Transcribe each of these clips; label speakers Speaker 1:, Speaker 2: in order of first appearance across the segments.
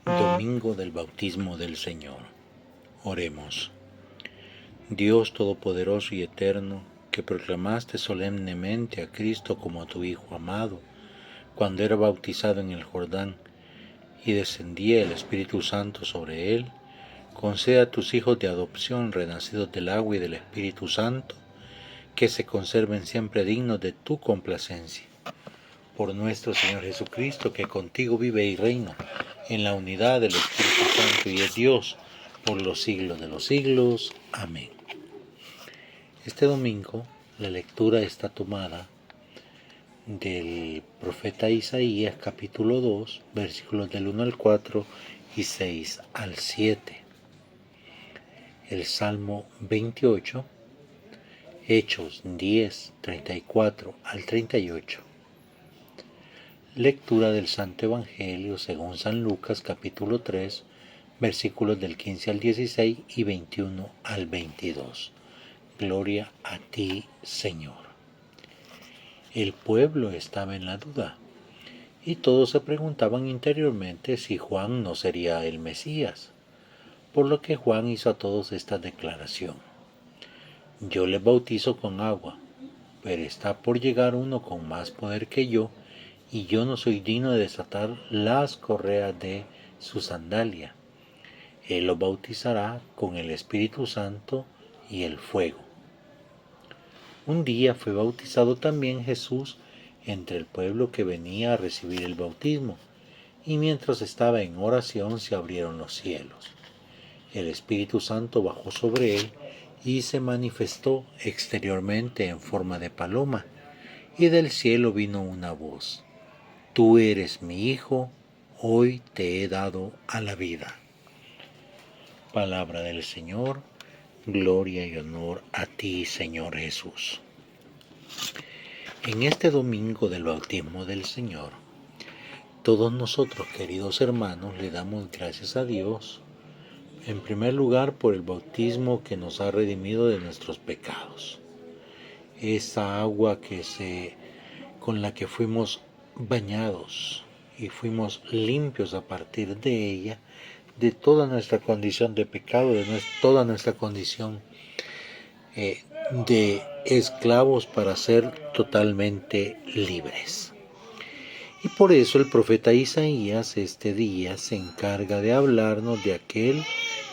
Speaker 1: Domingo del bautismo del Señor. Oremos. Dios Todopoderoso y Eterno, que proclamaste solemnemente a Cristo como a tu Hijo amado, cuando era bautizado en el Jordán, y descendía el Espíritu Santo sobre él, conceda a tus hijos de adopción, renacidos del agua y del Espíritu Santo, que se conserven siempre dignos de tu complacencia. Por nuestro Señor Jesucristo, que contigo vive y reina en la unidad del Espíritu Santo y es Dios por los siglos de los siglos. Amén. Este domingo la lectura está tomada del profeta Isaías capítulo 2, versículos del 1 al 4 y 6 al 7. El Salmo 28, Hechos 10, 34 al 38. Lectura del Santo Evangelio según San Lucas capítulo 3, versículos del 15 al 16 y 21 al 22. Gloria a ti, Señor. El pueblo estaba en la duda, y todos se preguntaban interiormente si Juan no sería el Mesías, por lo que Juan hizo a todos esta declaración: Yo les bautizo con agua, pero está por llegar uno con más poder que yo, y yo no soy digno de desatar las correas de su sandalia. Él los bautizará con el Espíritu Santo y el fuego. Un día fue bautizado también Jesús entre el pueblo que venía a recibir el bautismo, y mientras estaba en oración se abrieron los cielos. El Espíritu Santo bajó sobre él y se manifestó exteriormente en forma de paloma, y del cielo vino una voz: Tú eres mi Hijo, hoy te he dado a la vida. Palabra del Señor, gloria y honor a ti, Señor Jesús. En este domingo del bautismo del Señor, todos nosotros, queridos hermanos, le damos gracias a Dios, en primer lugar por el bautismo que nos ha redimido de nuestros pecados. Esa agua con la que fuimos bañados y fuimos limpios a partir de ella, de toda nuestra condición de pecado, toda nuestra condición de esclavos para ser totalmente libres. Y por eso el profeta Isaías este día se encarga de hablarnos de aquel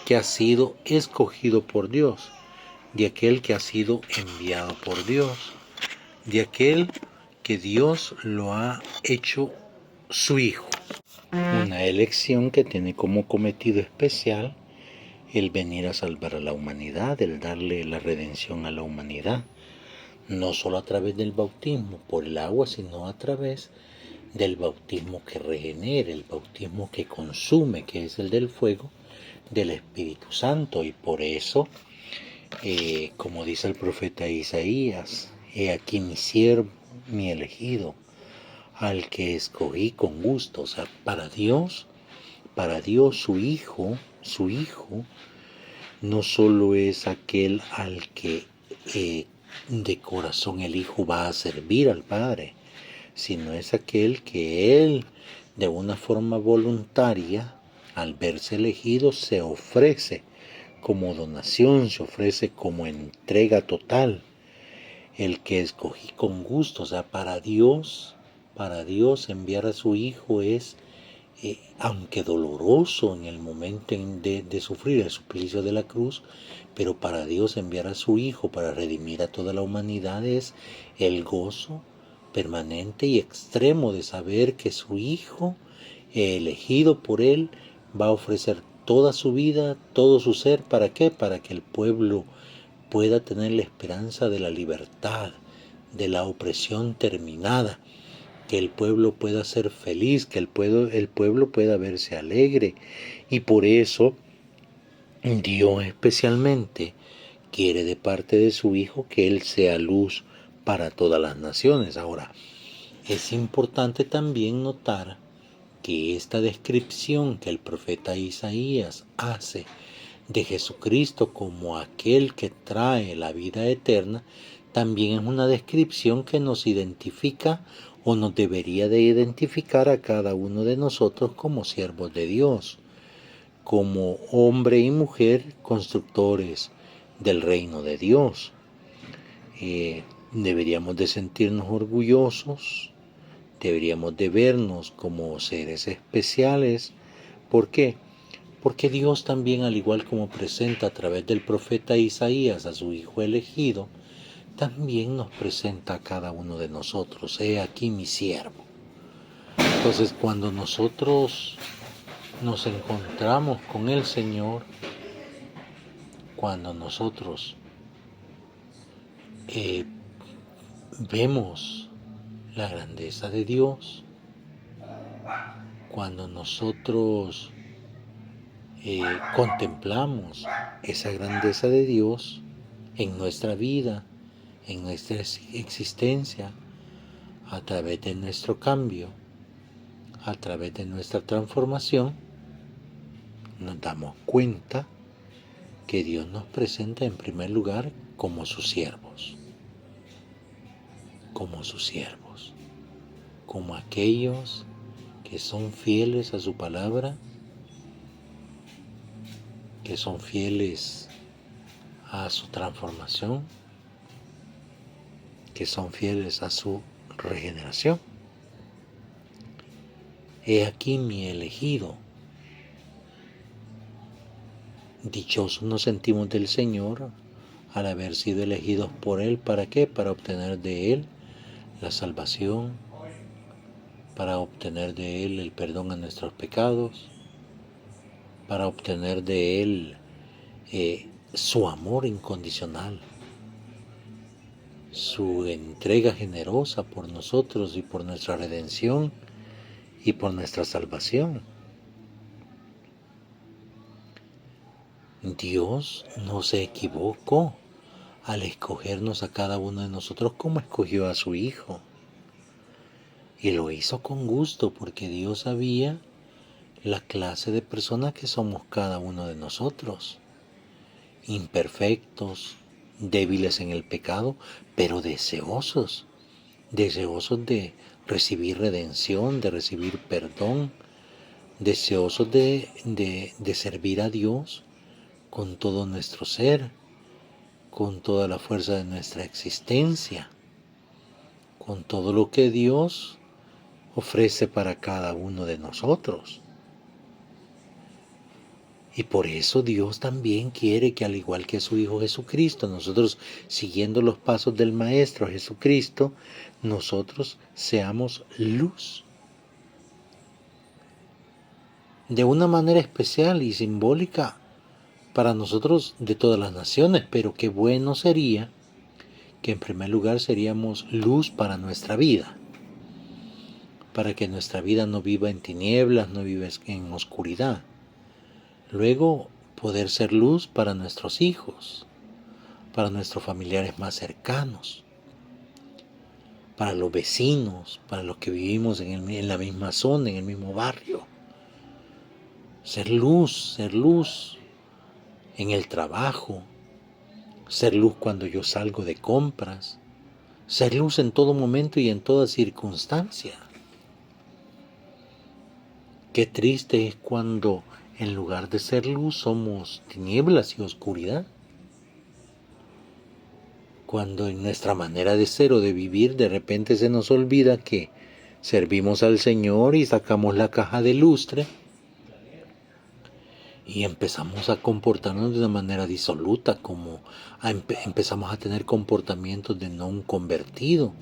Speaker 1: que ha sido escogido por Dios, de aquel que ha sido enviado por Dios, de aquel que Dios lo ha hecho su Hijo. Una elección que tiene como cometido especial el venir a salvar a la humanidad, el darle la redención a la humanidad, no solo a través del bautismo por el agua, sino a través del bautismo que regenera, el bautismo que consume, que es el del fuego del Espíritu Santo. Y por eso, como dice el profeta Isaías, he aquí mi siervo, mi elegido, al que escogí con gusto. O sea, para Dios su Hijo no solo es aquel al que de corazón el Hijo va a servir al Padre, sino es aquel que Él, de una forma voluntaria, al verse elegido, se ofrece como donación, se ofrece como entrega total. El que escogí con gusto, o sea, para Dios enviar a su Hijo es, aunque doloroso en el momento de sufrir el suplicio de la cruz, pero para Dios enviar a su Hijo para redimir a toda la humanidad es el gozo permanente y extremo de saber que su Hijo, elegido por Él, va a ofrecer toda su vida, todo su ser. ¿Para qué? Para que el pueblo pueda tener la esperanza de la libertad, de la opresión terminada, que el pueblo pueda ser feliz, que el pueblo pueda verse alegre. Y por eso Dios especialmente quiere de parte de su Hijo que Él sea luz para todas las naciones. Ahora, es importante también notar que esta descripción que el profeta Isaías hace de Jesucristo como aquel que trae la vida eterna, también es una descripción que nos identifica o nos debería de identificar a cada uno de nosotros como siervos de Dios, como hombre y mujer constructores del reino de Dios. Deberíamos de sentirnos orgullosos, deberíamos de vernos como seres especiales. ¿Por qué? Porque Dios también, al igual como presenta a través del profeta Isaías a su Hijo elegido, también nos presenta a cada uno de nosotros. He aquí mi siervo. Entonces, cuando nosotros nos encontramos con el Señor, cuando nosotros vemos la grandeza de Dios, cuando nosotros contemplamos esa grandeza de Dios en nuestra vida, en nuestra existencia, a través de nuestro cambio, a través de nuestra transformación, nos damos cuenta que Dios nos presenta en primer lugar como sus siervos, como aquellos que son fieles a su palabra, que son fieles a su transformación, que son fieles a su regeneración. He aquí mi elegido. Dichosos nos sentimos del Señor al haber sido elegidos por Él. ¿Para qué? Para obtener de Él la salvación, para obtener de Él el perdón a nuestros pecados, para obtener de Él su amor incondicional, su entrega generosa por nosotros y por nuestra redención y por nuestra salvación. Dios no se equivocó al escogernos a cada uno de nosotros como escogió a su Hijo. Y lo hizo con gusto porque Dios sabía la clase de personas que somos cada uno de nosotros. Imperfectos, débiles en el pecado, pero deseosos de recibir redención, de recibir perdón, deseosos de servir a Dios con todo nuestro ser, con toda la fuerza de nuestra existencia, con todo lo que Dios ofrece para cada uno de nosotros. Y por eso Dios también quiere que, al igual que su Hijo Jesucristo, nosotros, siguiendo los pasos del Maestro Jesucristo, nosotros seamos luz. De una manera especial y simbólica para nosotros de todas las naciones, pero qué bueno sería que en primer lugar seríamos luz para nuestra vida, para que nuestra vida no viva en tinieblas, no viva en oscuridad. Luego, poder ser luz para nuestros hijos, para nuestros familiares más cercanos, para los vecinos, para los que vivimos en la misma zona, en el mismo barrio. Ser luz en el trabajo, ser luz cuando yo salgo de compras, ser luz en todo momento y en toda circunstancia. Qué triste es cuando en lugar de ser luz somos tinieblas y oscuridad. Cuando en nuestra manera de ser o de vivir de repente se nos olvida que servimos al Señor y sacamos la caja de lustre y empezamos a comportarnos de una manera disoluta, como empezamos a tener comportamientos de no un convertido,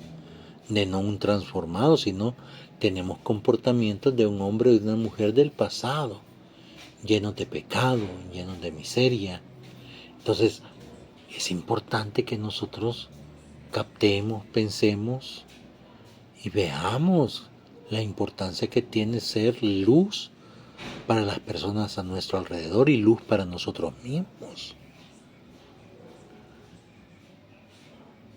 Speaker 1: de no un transformado, sino tenemos comportamientos de un hombre o de una mujer del pasado, llenos de pecado, llenos de miseria. Entonces, es importante que nosotros captemos, pensemos y veamos la importancia que tiene ser luz para las personas a nuestro alrededor y luz para nosotros mismos.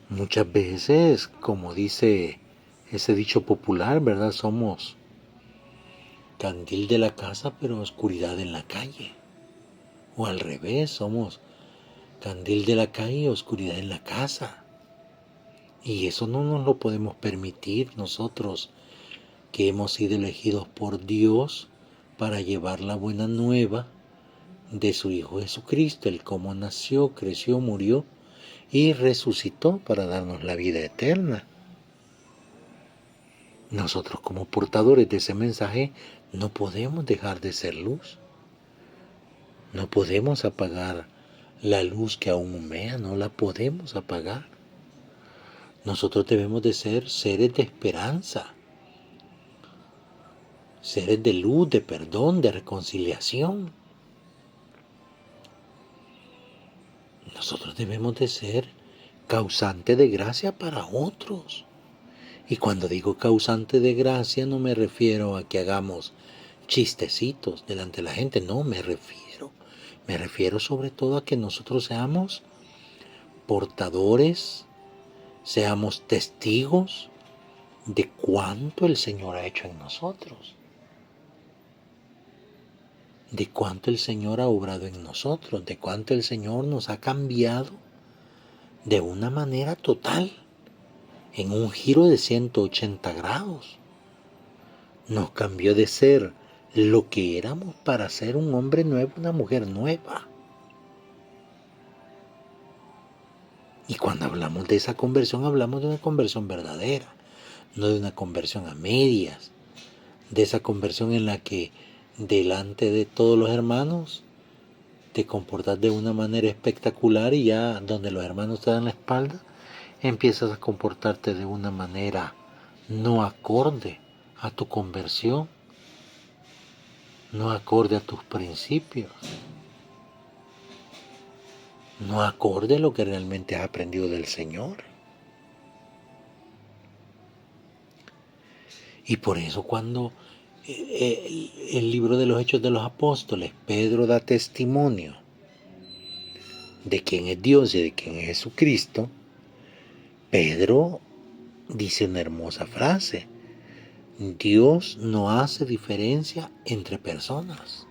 Speaker 1: Muchas veces, como dice ese dicho popular, ¿verdad? Somos candil de la casa, pero oscuridad en la calle. O al revés, somos candil de la calle y oscuridad en la casa. Y eso no nos lo podemos permitir nosotros, que hemos sido elegidos por Dios para llevar la buena nueva de su Hijo Jesucristo, el cómo nació, creció, murió y resucitó para darnos la vida eterna. Nosotros como portadores de ese mensaje no podemos dejar de ser luz. No podemos apagar la luz que aún humea, no la podemos apagar. Nosotros debemos de ser seres de esperanza, seres de luz, de perdón, de reconciliación. Nosotros debemos de ser causantes de gracia para otros. Y cuando digo causante de gracia no me refiero a que hagamos chistecitos delante de la gente, no, me refiero sobre todo a que nosotros seamos portadores, seamos testigos de cuánto el Señor ha hecho en nosotros, de cuánto el Señor ha obrado en nosotros, de cuánto el Señor nos ha cambiado de una manera total, en un giro de 180 grados. Nos cambió de ser lo que éramos para ser un hombre nuevo, una mujer nueva. Y cuando hablamos de esa conversión, hablamos de una conversión verdadera, no de una conversión a medias, de esa conversión en la que delante de todos los hermanos te comportas de una manera espectacular y ya donde los hermanos te dan la espalda, empiezas a comportarte de una manera no acorde a tu conversión, no acorde a tus principios, no acorde a lo que realmente has aprendido del Señor. Y por eso cuando el libro de los Hechos de los Apóstoles, Pedro da testimonio de quién es Dios y de quién es Jesucristo, Pedro dice una hermosa frase: Dios no hace diferencia entre personas.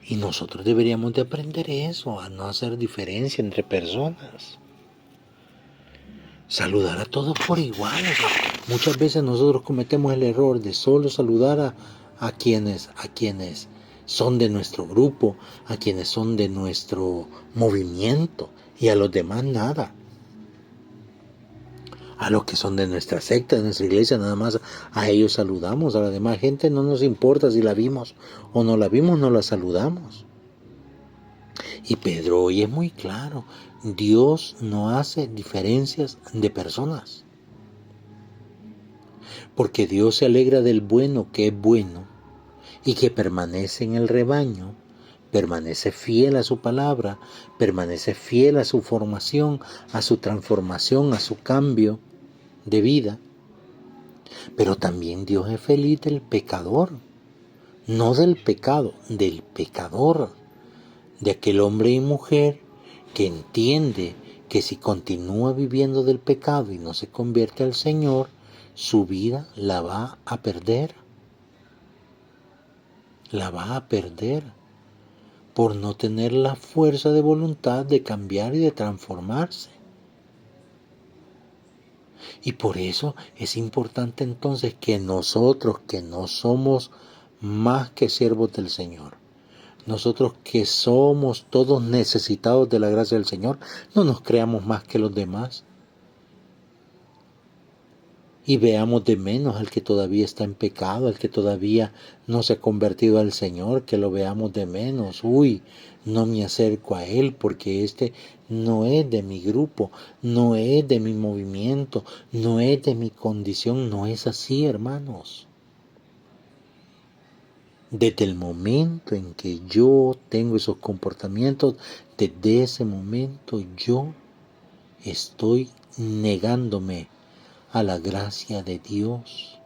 Speaker 1: Y nosotros deberíamos de aprender eso, a no hacer diferencia entre personas. Saludar a todos por igual. Muchas veces nosotros cometemos el error de solo saludar a quienes son de nuestro grupo, a quienes son de nuestro movimiento, y a los demás nada. A los que son de nuestra secta, de nuestra iglesia, nada más a ellos saludamos. A la demás gente no nos importa si la vimos o no la vimos, no la saludamos. Y Pedro hoy es muy claro: Dios no hace diferencias de personas. Porque Dios se alegra del bueno que es bueno y que permanece en el rebaño, permanece fiel a su palabra, permanece fiel a su formación, a su transformación, a su cambio de vida. Pero también Dios es feliz del pecador, no del pecado, del pecador, de aquel hombre y mujer que entiende que si continúa viviendo del pecado y no se convierte al Señor, su vida la va a perder. La va a perder por no tener la fuerza de voluntad de cambiar y de transformarse. Y por eso es importante entonces que nosotros, que no somos más que siervos del Señor, nosotros que somos todos necesitados de la gracia del Señor, no nos creamos más que los demás. Y veamos de menos al que todavía está en pecado, al que todavía no se ha convertido al Señor, que lo veamos de menos. Uy, no me acerco a Él porque este no es de mi grupo, no es de mi movimiento, no es de mi condición. No es así, hermanos. Desde el momento en que yo tengo esos comportamientos, desde ese momento yo estoy negándome a la gracia de Dios.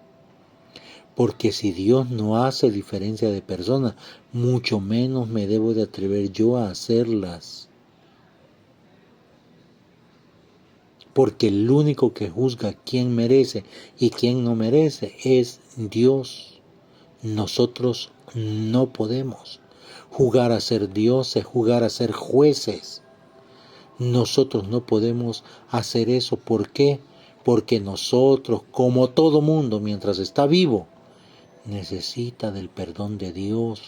Speaker 1: Porque si Dios no hace diferencia de personas, mucho menos me debo de atrever yo a hacerlas. Porque el único que juzga quién merece y quién no merece es Dios. Nosotros no podemos jugar a ser dioses, jugar a ser jueces. Nosotros no podemos hacer eso. ¿Por qué? Porque nosotros, como todo mundo, mientras está vivo, necesita del perdón de Dios.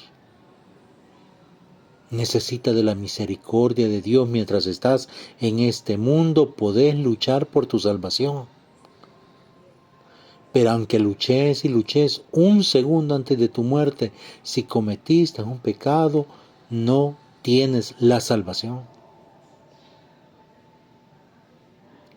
Speaker 1: Necesita de la misericordia de Dios. Mientras estás en este mundo, podés luchar por tu salvación. Pero aunque luches y luches un segundo antes de tu muerte, si cometiste un pecado, no tienes la salvación.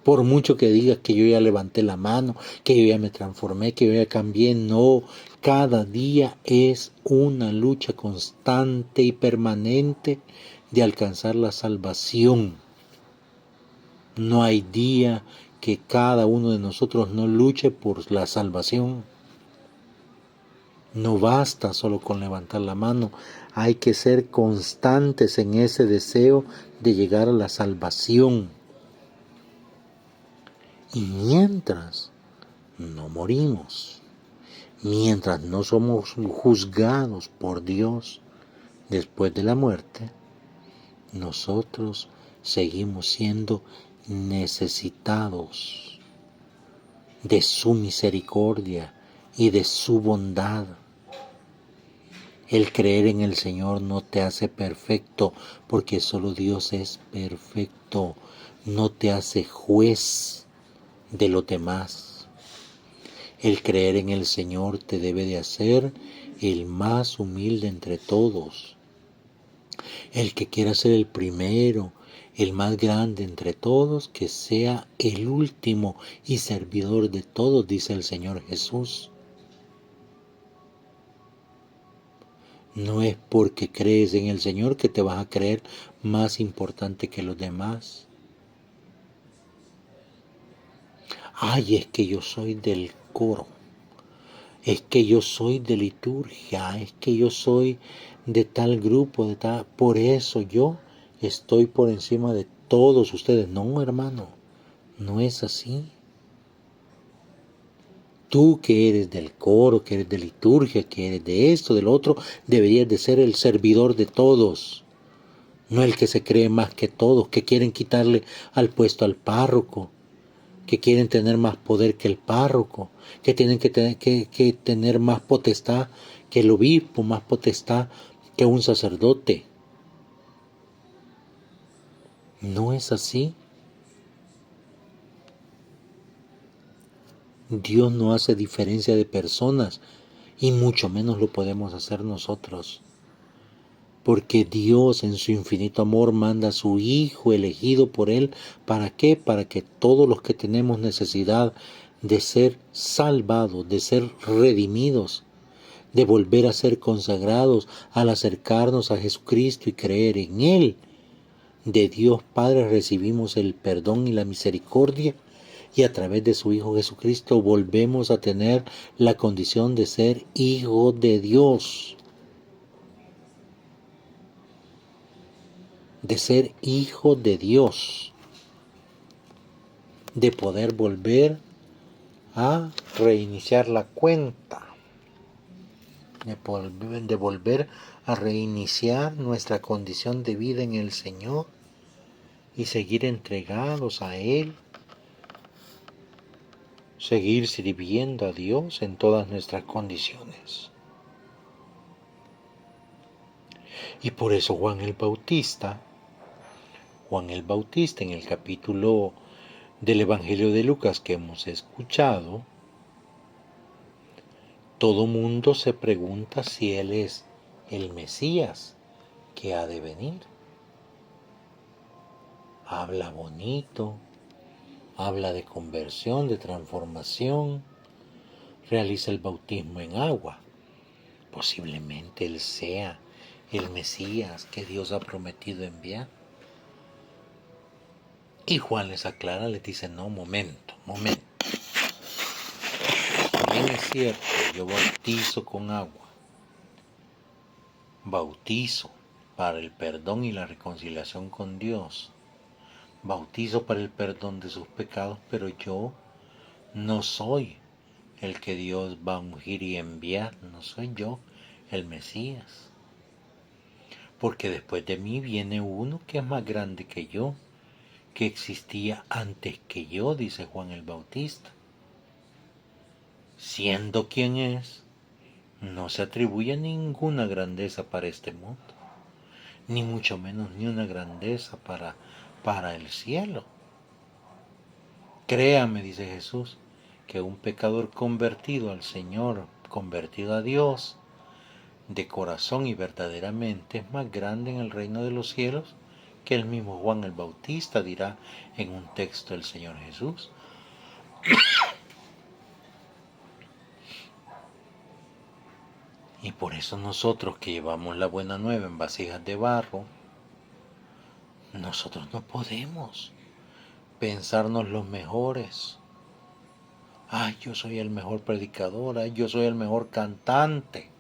Speaker 1: Por mucho que digas que yo ya levanté la mano, que yo ya me transformé, que yo ya cambié, no. Cada día es una lucha constante y permanente de alcanzar la salvación. No hay día que cada uno de nosotros no luche por la salvación. No basta solo con levantar la mano, hay que ser constantes en ese deseo de llegar a la salvación. Y mientras no morimos, mientras no somos juzgados por Dios después de la muerte, nosotros seguimos siendo necesitados de su misericordia y de su bondad. El creer en el Señor no te hace perfecto, porque solo Dios es perfecto. No te hace juez de los demás. El creer en el Señor te debe de hacer el más humilde entre todos. El que quiera ser el primero, el más grande entre todos, que sea el último y servidor de todos, dice el Señor Jesús. No es porque crees en el Señor que te vas a creer más importante que los demás. Ay, es que yo soy del coro, es que yo soy de liturgia, es que yo soy de tal grupo, de tal. Por eso yo estoy por encima de todos ustedes. No, hermano, no es así. Tú que eres del coro, que eres de liturgia, que eres de esto, del otro, deberías de ser el servidor de todos. No el que se cree más que todos, que quieren quitarle al puesto al párroco, que quieren tener más poder que el párroco, que tienen que tener más potestad que el obispo, más potestad que un sacerdote. No es así. Dios no hace diferencia de personas y mucho menos lo podemos hacer nosotros. Porque Dios en su infinito amor manda a su Hijo elegido por Él. ¿Para qué? Para que todos los que tenemos necesidad de ser salvados, de ser redimidos, de volver a ser consagrados, al acercarnos a Jesucristo y creer en Él, de Dios Padre recibimos el perdón y la misericordia, y a través de su Hijo Jesucristo volvemos a tener la condición de ser hijos de Dios. De ser hijo de Dios, de poder volver a reiniciar la cuenta, de volver a reiniciar nuestra condición de vida en el Señor y seguir entregados a Él, seguir sirviendo a Dios en todas nuestras condiciones. Y por eso Juan el Bautista en el capítulo del Evangelio de Lucas que hemos escuchado, todo mundo se pregunta si Él es el Mesías que ha de venir. Habla bonito, habla de conversión, de transformación, realiza el bautismo en agua. Posiblemente Él sea el Mesías que Dios ha prometido enviar. Y Juan les aclara, les dice, no, momento. Bien es cierto, yo bautizo con agua. Bautizo para el perdón y la reconciliación con Dios. Bautizo para el perdón de sus pecados, pero yo no soy el que Dios va a ungir y enviar, no soy yo el Mesías. Porque después de mí viene uno que es más grande que yo, que existía antes que yo, dice Juan el Bautista. Siendo quien es, no se atribuye ninguna grandeza para este mundo, ni mucho menos ni una grandeza para el cielo. Créame, dice Jesús, que un pecador convertido al Señor, convertido a Dios, de corazón y verdaderamente, es más grande en el reino de los cielos que el mismo Juan el Bautista, dirá en un texto el Señor Jesús. Y por eso nosotros que llevamos la buena nueva en vasijas de barro, nosotros no podemos pensarnos los mejores. Ay, yo soy el mejor predicador, ay, yo soy el mejor cantante.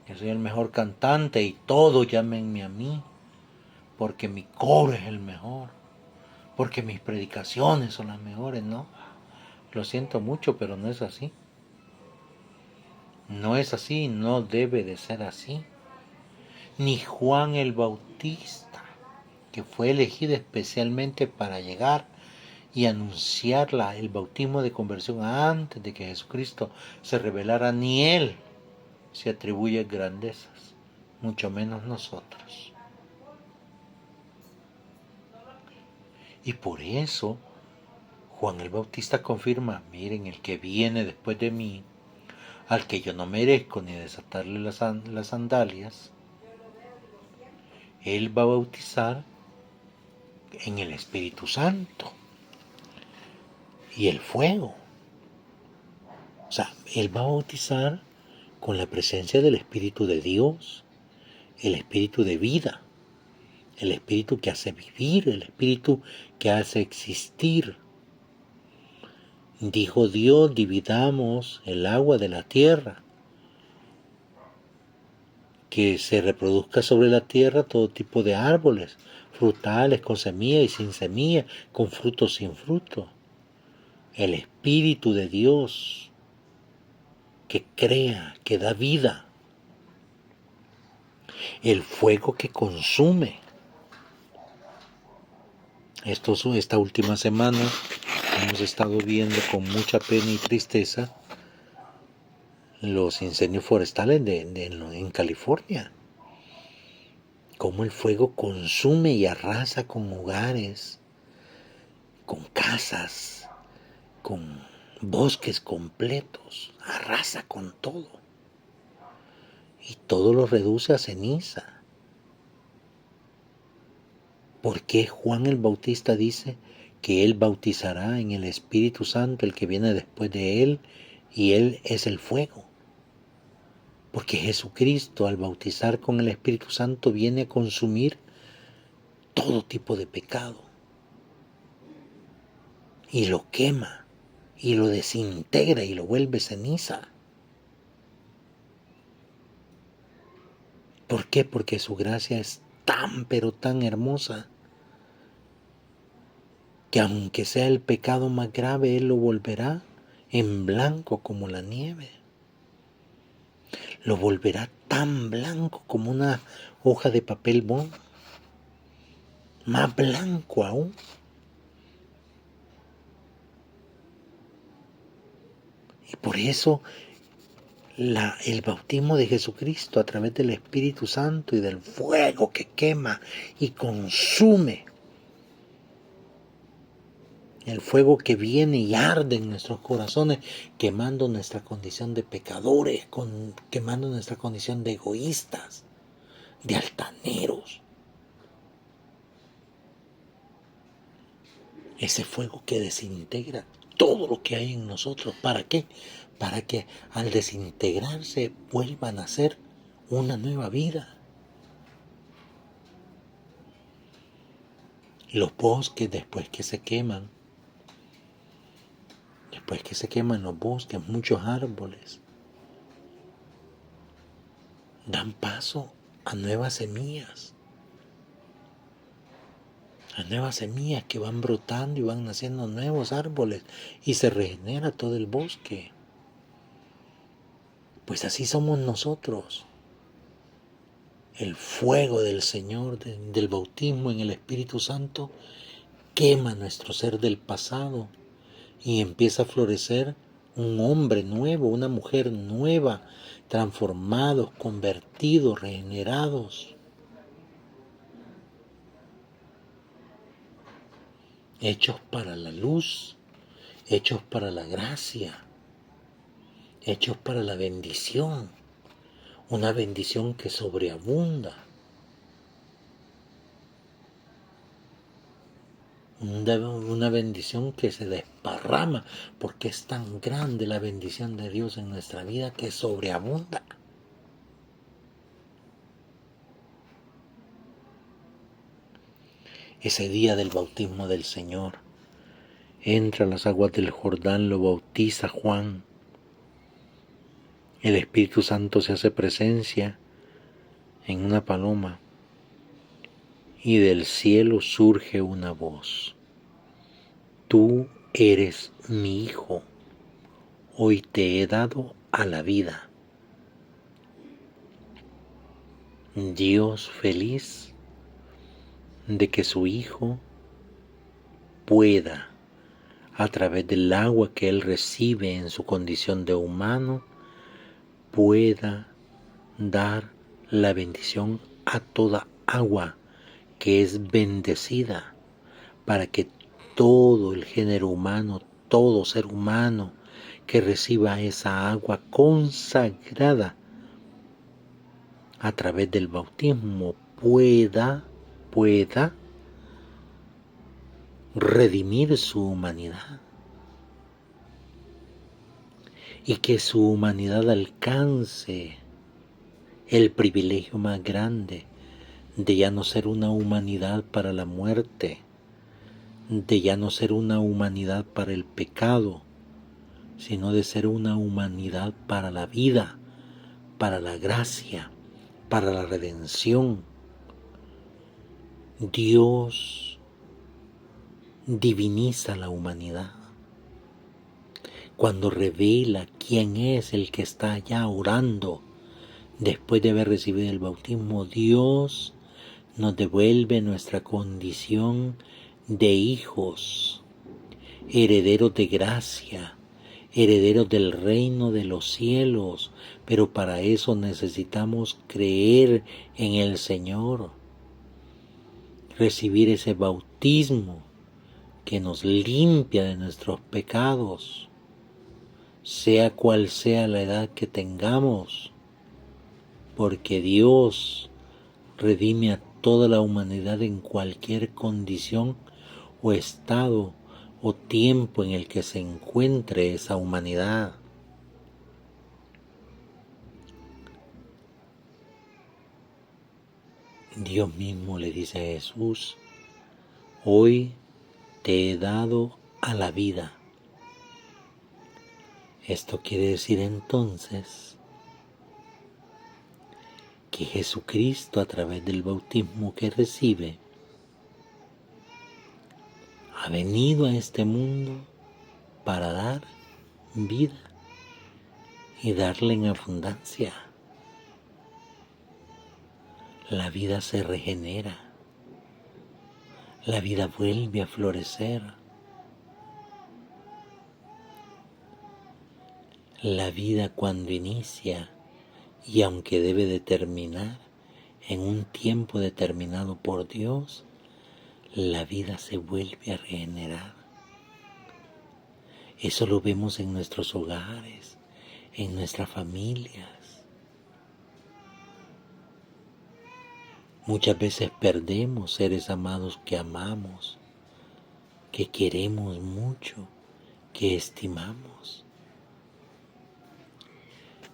Speaker 1: Yo soy el mejor cantante y todos llámenme a mí, porque mi coro es el mejor, porque mis predicaciones son las mejores, ¿no? Lo siento mucho, pero no es así. No es así, no debe de ser así. Ni Juan el Bautista, que fue elegido especialmente para llegar y anunciar el bautismo de conversión antes de que Jesucristo se revelara, ni él se atribuye grandezas, mucho menos nosotros. Y por eso Juan el Bautista confirma, miren, el que viene después de mí, al que yo no merezco ni desatarle las sandalias, él va a bautizar en el Espíritu Santo y el fuego. O sea, él va a bautizar con la presencia del Espíritu de Dios, el Espíritu de vida, el Espíritu que hace vivir, el Espíritu que hace existir. Dijo Dios, dividamos el agua de la tierra, que se reproduzca sobre la tierra todo tipo de árboles, frutales, con semilla y sin semilla, con fruto sin fruto. El Espíritu de Dios que crea, que da vida. El fuego que consume. Esta última semana hemos estado viendo con mucha pena y tristeza los incendios forestales en California. Cómo el fuego consume y arrasa con hogares, con casas, con bosques completos, arrasa con todo. Y todo lo reduce a ceniza. ¿Por qué Juan el Bautista dice que él bautizará en el Espíritu Santo, el que viene después de él, y él es el fuego? Porque Jesucristo, al bautizar con el Espíritu Santo, viene a consumir todo tipo de pecado. Y lo quema, y lo desintegra, y lo vuelve ceniza. ¿Por qué? Porque su gracia es tan, pero tan hermosa, que aunque sea el pecado más grave, Él lo volverá en blanco como la nieve. Lo volverá tan blanco como una hoja de papel bond, más blanco aún. Y por eso el bautismo de Jesucristo a través del Espíritu Santo y del fuego que quema y consume, el fuego que viene y arde en nuestros corazones, quemando nuestra condición de pecadores, quemando nuestra condición de egoístas, de altaneros. Ese fuego que desintegra todo lo que hay en nosotros. ¿Para qué? Para que al desintegrarse vuelva a nacer una nueva vida. Los bosques, después que se queman los bosques, muchos árboles dan paso a nuevas semillas. A nuevas semillas que van brotando y van naciendo nuevos árboles y se regenera todo el bosque. Pues así somos nosotros. el fuego del Señor, del bautismo en el Espíritu Santo, quema nuestro ser del pasado y empieza a florecer un hombre nuevo, una mujer nueva, transformados, convertidos, regenerados, hechos para la luz, hechos para la gracia, hechos para la bendición, una bendición que sobreabunda, una bendición que se desparrama, porque es tan grande la bendición de Dios en nuestra vida que sobreabunda. Ese día del bautismo del Señor, entra a las aguas del Jordán, lo bautiza Juan, el Espíritu Santo se hace presencia en una paloma y del cielo surge una voz: tú eres mi Hijo, hoy te he dado a la vida. Dios feliz de que su Hijo pueda, a través del agua que Él recibe en su condición de humano, pueda dar la bendición a toda agua que es bendecida, para que todo el género humano, todo ser humano que reciba esa agua consagrada a través del bautismo pueda redimir su humanidad y que su humanidad alcance el privilegio más grande de ya no ser una humanidad para la muerte, de ya no ser una humanidad para el pecado, sino de ser una humanidad para la vida, para la gracia, para la redención. Dios diviniza la humanidad cuando revela quién es el que está allá orando. Después de haber recibido el bautismo, Dios nos devuelve nuestra condición de hijos, herederos de gracia, herederos del reino de los cielos, pero para eso necesitamos creer en el Señor, recibir ese bautismo que nos limpia de nuestros pecados, sea cual sea la edad que tengamos, porque Dios redime a toda la humanidad en cualquier condición o estado o tiempo en el que se encuentre esa humanidad. Dios mismo le dice a Jesús: hoy te he dado a la vida. Esto quiere decir entonces que Jesucristo, a través del bautismo que recibe, ha venido a este mundo para dar vida y darle en abundancia. La vida se regenera, la vida vuelve a florecer. La vida cuando inicia, y aunque debe de terminar en un tiempo determinado por Dios, la vida se vuelve a regenerar. Eso lo vemos en nuestros hogares, en nuestras familias. Muchas veces perdemos seres amados que amamos, que queremos mucho, que estimamos.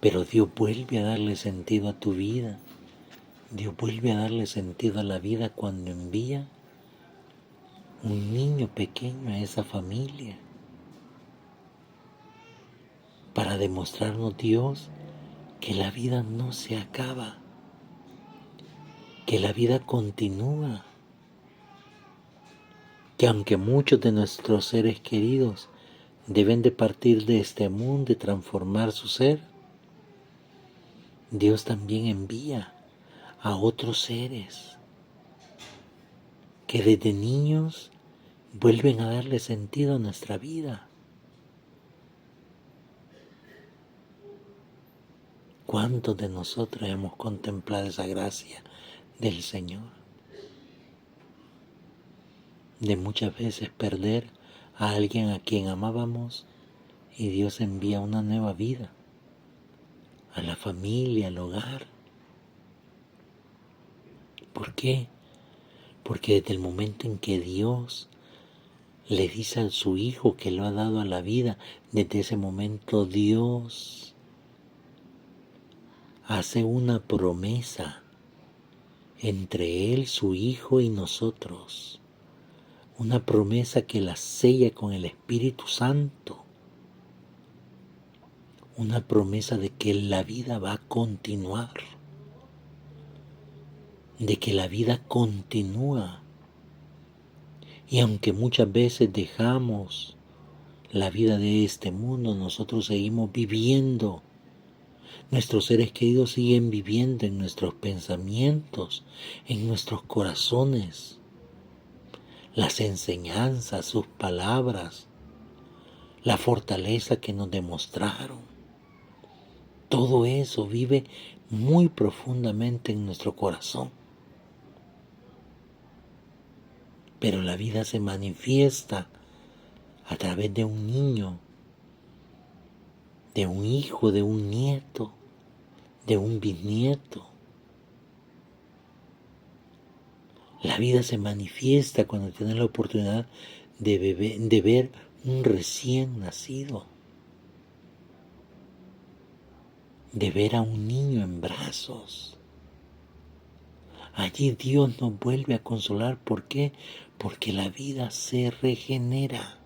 Speaker 1: Pero Dios vuelve a darle sentido a tu vida. Dios vuelve a darle sentido a la vida cuando envía un niño pequeño a esa familia, para demostrarnos Dios que la vida no se acaba, que la vida continúa, que aunque muchos de nuestros seres queridos deben de partir de este mundo y transformar su ser, Dios también envía a otros seres que desde niños vuelven a darle sentido a nuestra vida. ¿Cuántos de nosotros hemos contemplado esa gracia del Señor? De muchas veces perder a alguien a quien amábamos y Dios envía una nueva vida a la familia, al hogar. ¿Por qué? Porque desde el momento en que Dios le dice a su Hijo que lo ha dado a la vida, desde ese momento Dios hace una promesa entre Él, su Hijo y nosotros. Una promesa que la sella con el Espíritu Santo. Una promesa de que la vida va a continuar. De que la vida continúa. Y aunque muchas veces dejamos la vida de este mundo, nosotros seguimos viviendo. Nuestros seres queridos siguen viviendo en nuestros pensamientos, en nuestros corazones. Las enseñanzas, sus palabras, la fortaleza que nos demostraron. Todo eso vive muy profundamente en nuestro corazón. Pero la vida se manifiesta a través de un niño, de un hijo, de un nieto, de un bisnieto. La vida se manifiesta cuando tienes la oportunidad de ver un recién nacido, de ver a un niño en brazos. Allí Dios nos vuelve a consolar. ¿Por qué? Porque la vida se regenera,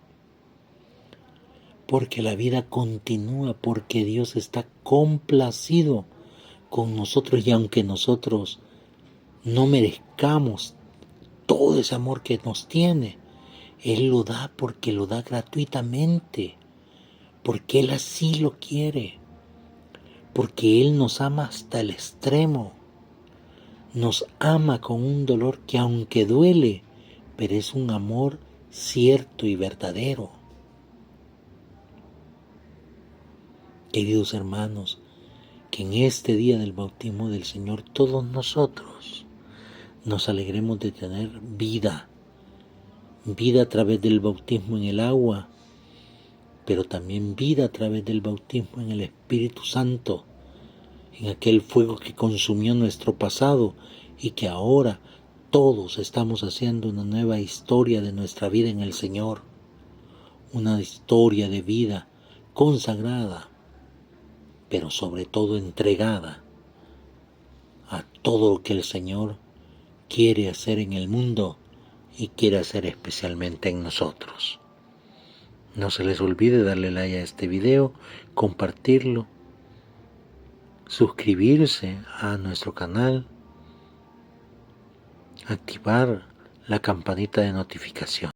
Speaker 1: porque la vida continúa, porque Dios está complacido con nosotros, y aunque nosotros no merezcamos todo ese amor que nos tiene, Él lo da porque lo da gratuitamente, porque Él así lo quiere, porque Él nos ama hasta el extremo, nos ama con un dolor que aunque duele, pero es un amor cierto y verdadero. Queridos hermanos, que en este día del bautismo del Señor todos nosotros nos alegremos de tener vida a través del bautismo en el agua, pero también vida a través del bautismo en el Espíritu Santo, en aquel fuego que consumió nuestro pasado y que ahora todos estamos haciendo una nueva historia de nuestra vida en el Señor, una historia de vida consagrada, pero sobre todo entregada a todo lo que el Señor quiere hacer en el mundo y quiere hacer especialmente en nosotros. No se les olvide darle like a este video, compartirlo, suscribirse a nuestro canal, activar la campanita de notificación.